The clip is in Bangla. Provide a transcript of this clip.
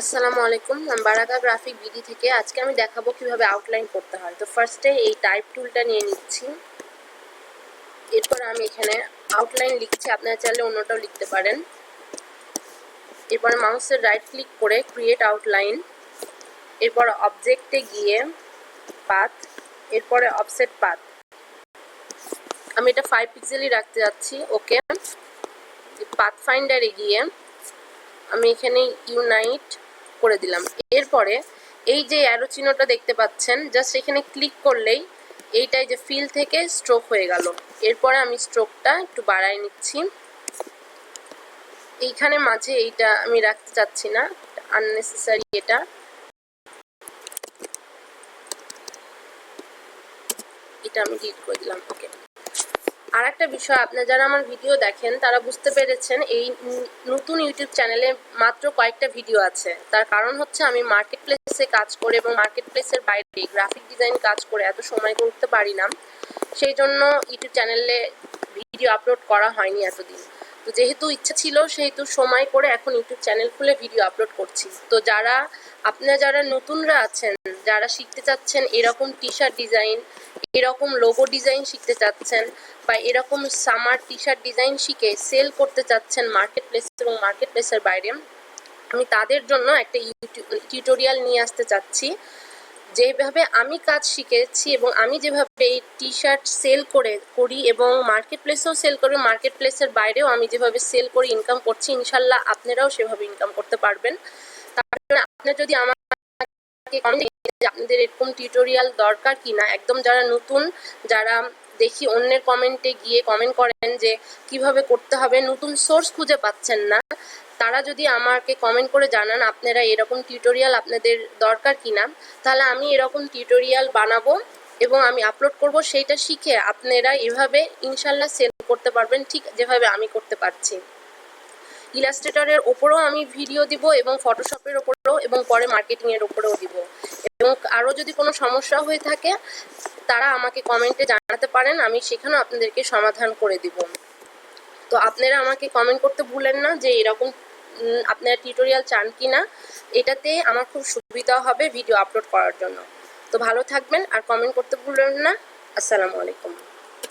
আসসালামু আলাইকুম, আমি বারাকা গ্রাফিক বিডি থেকে। আজকে আমি দেখাবো কিভাবে আউটলাইন করতে হয়। তো ফার্স্টে এই টাইপ টুলটা নিয়ে নিচ্ছি। এরপর আমি এখানে আউটলাইন লিখছি, আপনারা চাইলে অন্যটাও লিখতে পারেন। এরপরে মাউসের রাইট ক্লিক করে ক্রিয়েট আউটলাইন, এরপর অবজেক্টে গিয়ে পাথ, এরপরে অফসেট পাথ। আমি এটা 5 পিক্সেলই রাখতে যাচ্ছি। ওকে, পাথ ফাইন্ডারে গিয়ে আমি এখানে ইউনাইট করে দিলাম। এরপরে এই যে অ্যারো চিহ্নটা দেখতে পাচ্ছেন, জাস্ট এখানে ক্লিক করলেই এইটাই যে ফিল থেকে স্ট্রোক হয়ে গেল। এরপরে আমি স্ট্রোকটা একটু বাড়াই নিচ্ছি। এইখানে মাঝে এইটা আমি রাখতে চাচ্ছি না, আননেসেসারি। এটা আমি ডিলিট করে দিলাম। ওকে, আর একটা বিষয়, আপনারা যারা আমার ভিডিও দেখেন তারা বুঝতে পেরেছেন এই নতুন ইউটিউব চ্যানেলে মাত্র কয়েকটা ভিডিও আছে। তার কারণ হচ্ছে আমি মার্কেট প্লেসে কাজ করে এবং মার্কেট প্লেসের বাইরে গ্রাফিক ডিজাইন কাজ করে এত সময় করতে পারি না, সেই জন্য ইউটিউব চ্যানেলে ভিডিও আপলোড করা হয়নি এতদিন। তো যেহেতু ইচ্ছা ছিল সেহেতু সময় করে এখন ইউটিউব চ্যানেল খুলে ভিডিও আপলোড করছি। তো আপনারা যারা নতুনরা আছেন, যারা শিখতে চাচ্ছেন এরকম টি শার্ট ডিজাইন, এরকম লোগো ডিজাইন শিখতে চাচ্ছেন, বা এরকম সামার টি শার্ট ডিজাইন শিখে সেল করতে চাচ্ছেন মার্কেট প্লেস এবং মার্কেট প্লেসের বাইরে, আমি তাদের জন্য একটা টিউটোরিয়াল নিয়ে আসতে চাচ্ছি। যেভাবে আমি কাজ শিখেছি এবং আমি যেভাবে এই টি শার্ট সেল করি এবং মার্কেট প্লেসেও সেল করি, মার্কেট প্লেসের বাইরেও আমি যেভাবে সেল করে ইনকাম করছি, ইনশাল্লাহ আপনারাও সেভাবে ইনকাম করতে পারবেন। তার জন্য আপনারা যদি আমাকে আপনাদের এরকম টিউটোরিয়াল দরকার কিনা, একদম যারা নতুন, যারা দেখি অন্যের কমেন্টে গিয়ে কমেন্ট করেন যে কিভাবে করতে হবে, নতুন সোর্স খুঁজে পাচ্ছেন না, তারা যদি আমাকে কমেন্ট করে জানান আপনারা এরকম টিউটোরিয়াল আপনাদের দরকার কিনা, তাহলে আমি এরকম টিউটোরিয়াল বানাবো এবং আমি আপলোড করব। সেইটা শিখে আপনারা এভাবে ইনশাল্লাহ সেল করতে পারবেন, ঠিক যেভাবে আমি করতে পারছি। ইলাস্ট্রেটরের ওপরেও আমি ভিডিও দিব এবং ফটোশপের ওপরেও, এবং পরে মার্কেটিংয়ের ওপরেও দিব। এবং আরও যদি কোনো সমস্যা হয়ে থাকে তারা আমাকে কমেন্টে জানাতে পারেন, আমি সেখানেও আপনাদেরকে সমাধান করে দিব। তো আপনারা আমাকে কমেন্ট করতে ভুলেন না যে এরকম আপনারা টিউটোরিয়াল চান কি না। এটাতে আমার খুব সুবিধা হবে ভিডিও আপলোড করার জন্য। তো ভালো থাকবেন আর কমেন্ট করতে ভুলেন না। আসসালামু আলাইকুম।